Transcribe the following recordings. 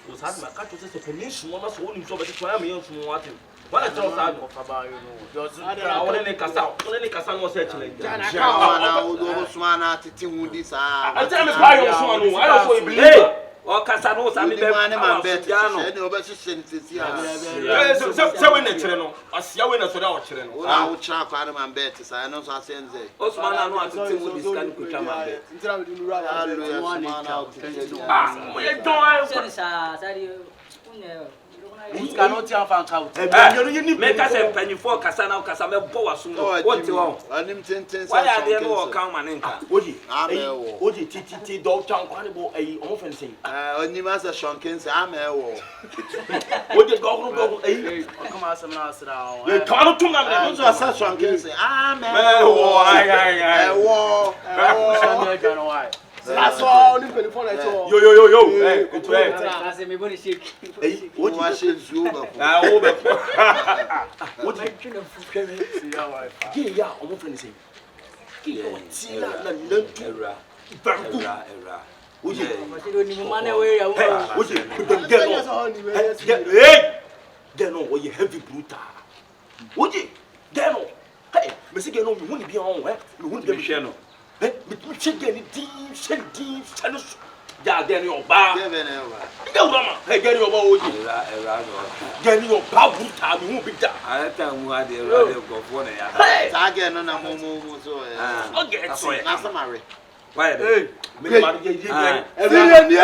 was had my cat was a penny, one was only so, but it's why I'm here from what him. What I told I want to make us out. Only Cassan was actually. I tell me, I also believe. Or Casanos, I mean, man, better. So when the channel, I see you in a soda channel. I will try to man better. I know I send it. Osman, I want to see this kind of come out. Who's cannot tell fan out? Make us a penny for Casano Casame Boas. What you want? Why are they more come and enter? Would you TT dog town carnival a offensive? Only Master Shankins, I'm a war. Would you go? Come on, some last now. You can't do nothing. Such Shankins, I'm a war. That's all. Yo. Hey, it's right. I say me body shake. Hey, what was you? What kind of food? Yeah, I'm friend say. Tila na ntu. Era. Oje. Ni man away. Oje. Hey. Then no, we heavy brutal. Oje. Then no. Hey, me say no, me won't be on, me won't be share no. Me check any deep, channels. Yeah, then your bar. Hey, get your bow. Get your babu time, you won't be done. I tell you what they rather go for. Hey, again, on a moment, so I'll get so. Why, hey, and then you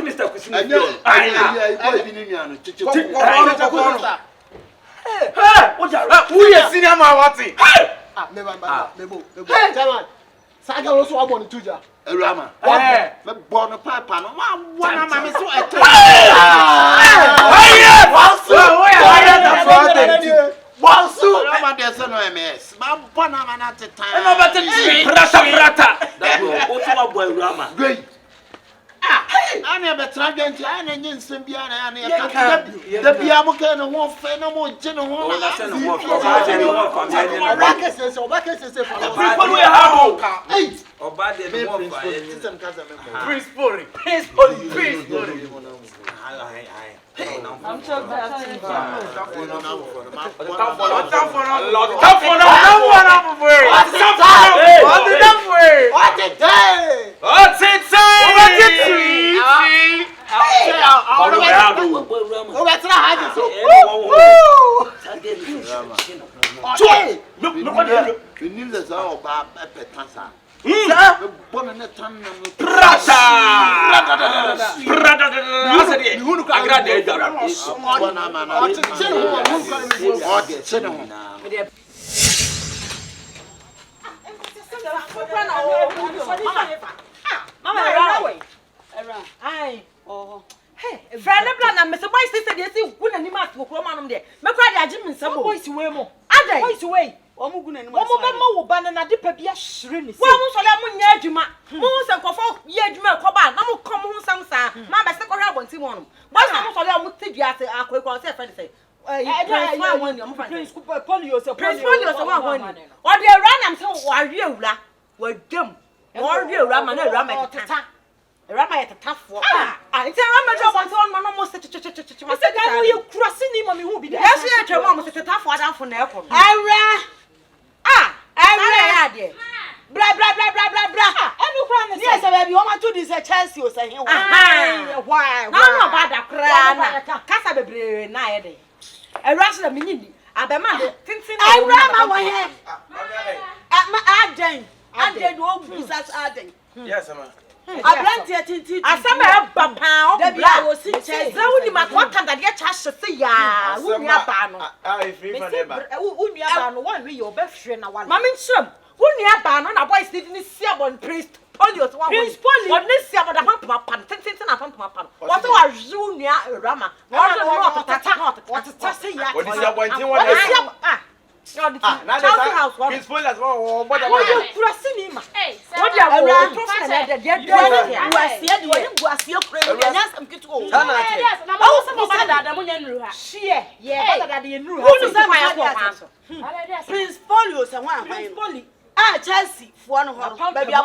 Mr. Christmas. I know. Who is senior Mawati? Hey, Saga also I want to do Rama. Born a papa, no one of my so there's no MS. My Bonama at the time. Rata. Boy Rama. Great. I never tried to and in Symbiana and the Biamoka and one friend no more general. Or bad I'm so bad. Hey, friend, I'm Mr. Boy sister, you see, good and you must go on there. My cry, Jim, some boys away more. Other boys away. Omugun and one banana dip a shrin. Well, Solomon Yajima, Moons and Coffo, Yajima, Coba, no come home some son. Mamma, second round, one Simon. What's the most of them would take you as a quick one, say, I want your friend. Prince Polios, one. Or they ran and so are you, were dumb. Or you, Raman, Raman, Rama at a tough one. I tell Rama, one almost such a you crossing him on me who be there. Yes, your mom was a tough one for Nepal. I read it. Blah, blah, blah, blah, blah, blah. And yes, I want to do this a chance you say, why? No, bad a crown. Cassabre, night. A rush of mini. I demand it. I ran my head. At my Aden. Aden won't be such Aden. Yes, ma'am. I plenty of I some papa. The was in Zawuni Makwaka that get us to see ya. Uniabano. I feel Uniabano, one with your best friend. Mammy, some Uniabano, a boy didn't see about priest. Polios, one priest, Polly, what this year, but I want my pan, I want my pan. What are Junior Rama? What is that? What is that? What is that? house. His phone as well. What are you crossing him? What are you Prince Polio, someone. Chelsea, one of her. Baby, I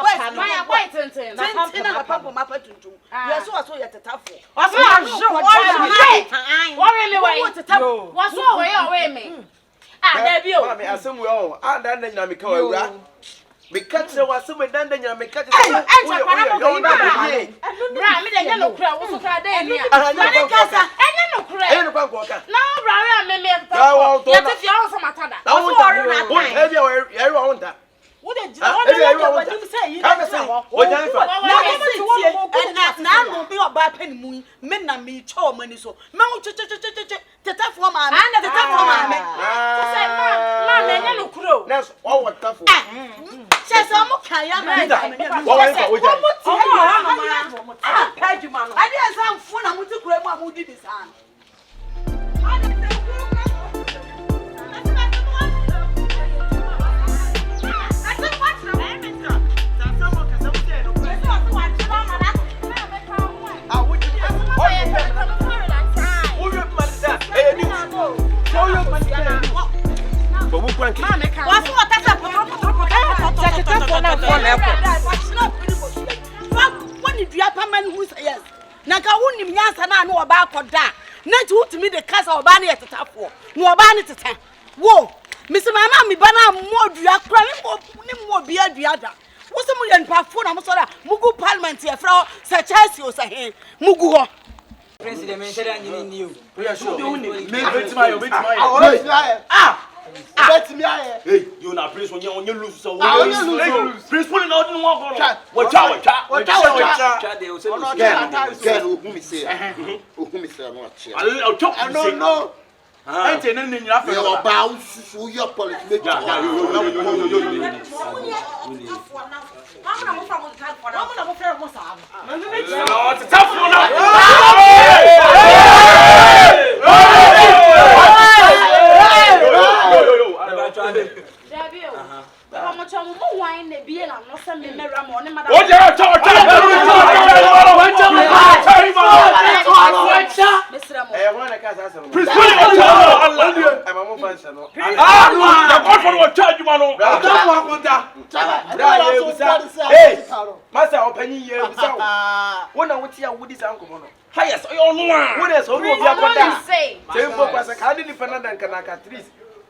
wait until I pump my pattern. Yes, so I saw you at the top. What's wrong? What's wrong? There be a some well, and then I make a because there was some way done, then you make a what did you say? Now will be a bad penny moon, men and me, chow money so. No, teta for my man, the top for my man, no crow. That's all what tough. Says I'm okay. I didn't sound fun. I'm going to grab my moody this hand. The castle of Banny at the top for no banny to ten. Whoa, Mr. Mamma, me banana more more beer the other. What's the million perfume? I'm sorry, Mugu Parliament here, Frau, such as you say, Mugu. President, you. We are sure. Let me hey, you not Prince when you lose so Prince pulling out in one corner. Watch out. No. I ain't in your bounce to your politics.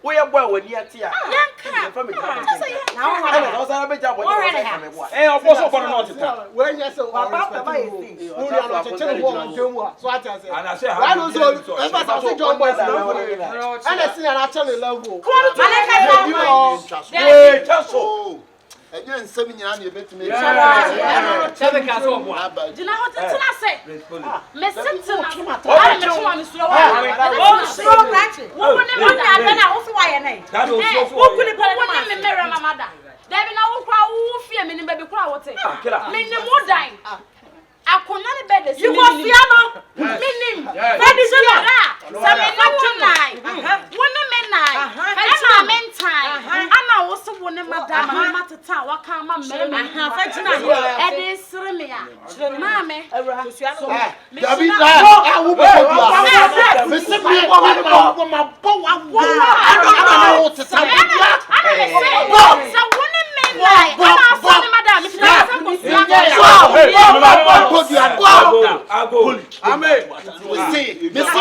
We are boy when you are here. Again, 7 years you bet me. You must be minim.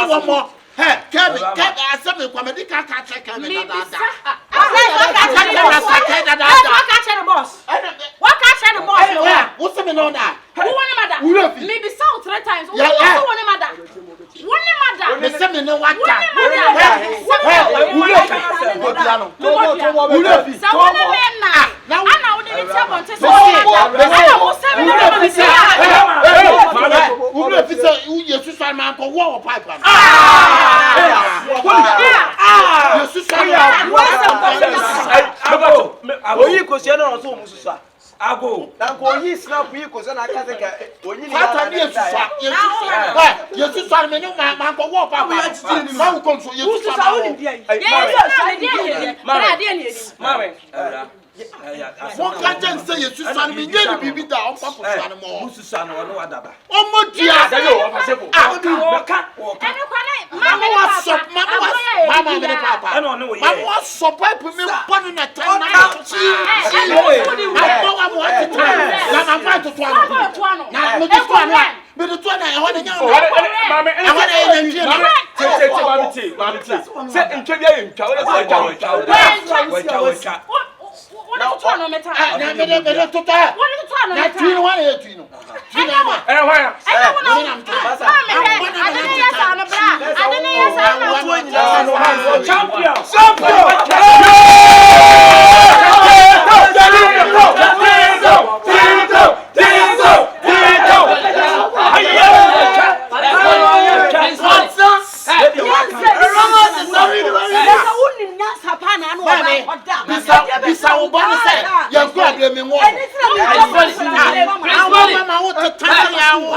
One more. Hey, Kevin, I said me comedy can't catch a Kevin. What catch the boss? What's the man on that? Maybe sound 3 times. Ago. Na ko yi snap yi ko so na ka se ka onyi ni. Fata ni esusa. Yesusa me no ma ko wo papa. Ma wo konso yesusa. Sa wo ni bia yi. Mama. Wọ́n ká jẹ́ nsẹ́ Yesu sanu mi nyé ni bíbí da ọ̀n papo sanu mọ́. Musu sanu ọ̀nà wà dàbà. Ọmọ di a. Sẹ́yìn wọ́n fà sẹ́kù. Wọ́ká. Mama wa sọ mama mi ni papa. Ẹnu ọ̀nà wò yẹ. Mama wa sọ pẹ́ẹ́pù mi pọ́nù nà tẹ́ náà. Àgbọ̀ wa mọ̀ ọ́ ti tó àná. Na ma fà tutu àná. Na mi ti tó àná. Mi ti tó àná ẹ̀họ́ ni nyẹ́ wọn. Ẹ̀họ́ ni ẹ̀yẹ nìyẹn náà. Mami tí. Sẹ́ ntwẹ́ bí ẹ̀yẹ ntwa. Wọ́n What are you talking about? Na me de tutu. What are you talking about? Na tui no wa na tui no. Tui na ma. ẹ wá yà. Champion. Bisa wo bani say ya ku adre me ngo. Mama wo to tan ya wo.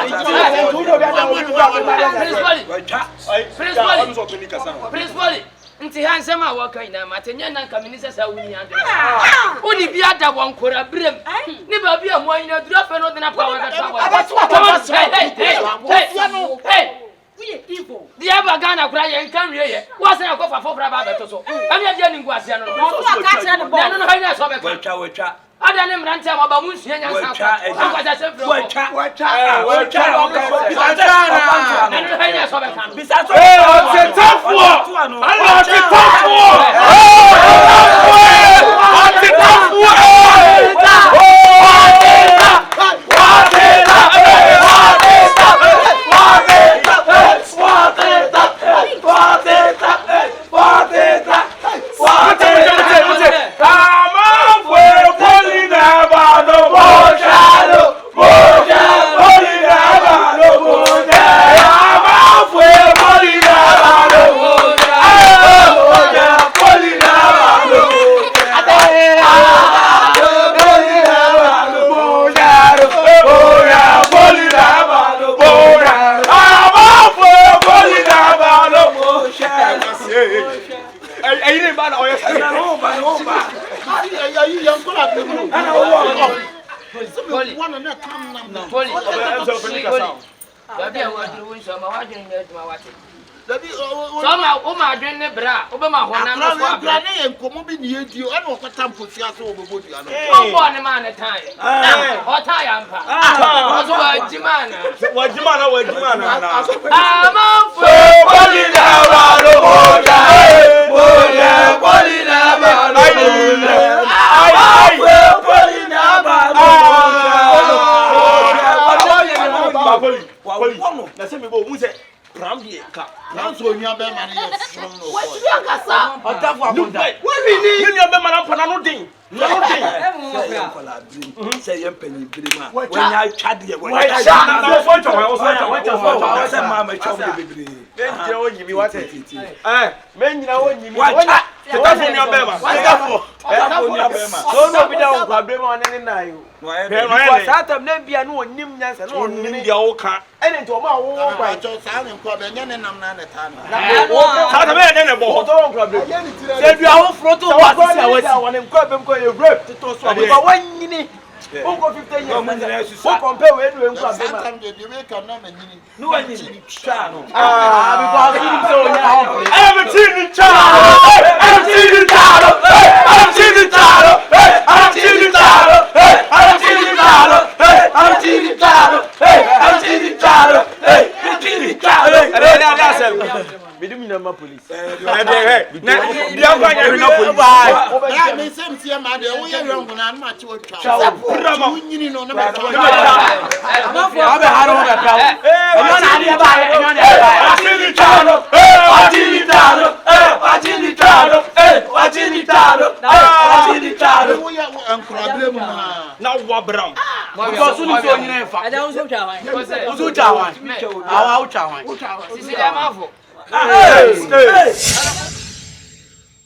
Principal nti hansem a waka ina matenya na Akabenezer sa wuni ande. Oni bi ada won kora brem. Ni ba bi amu ina dura fe no de na pa wa Hey. The ever Ghana cry and come here. What's an aqua for Brabato? I'm not getting was I don't know how you saw it. I don't know Ranta Bamus and Unko 15 years. What compare with you? Sometimes the way can not many. No one is channel. Because I am a TV channel. I'm TV channel. I'm TV channel. I'm TV channel. I'm TV channel. I'm TV channel. I'm TV channel. I'm TV channel. We do not police. Hey!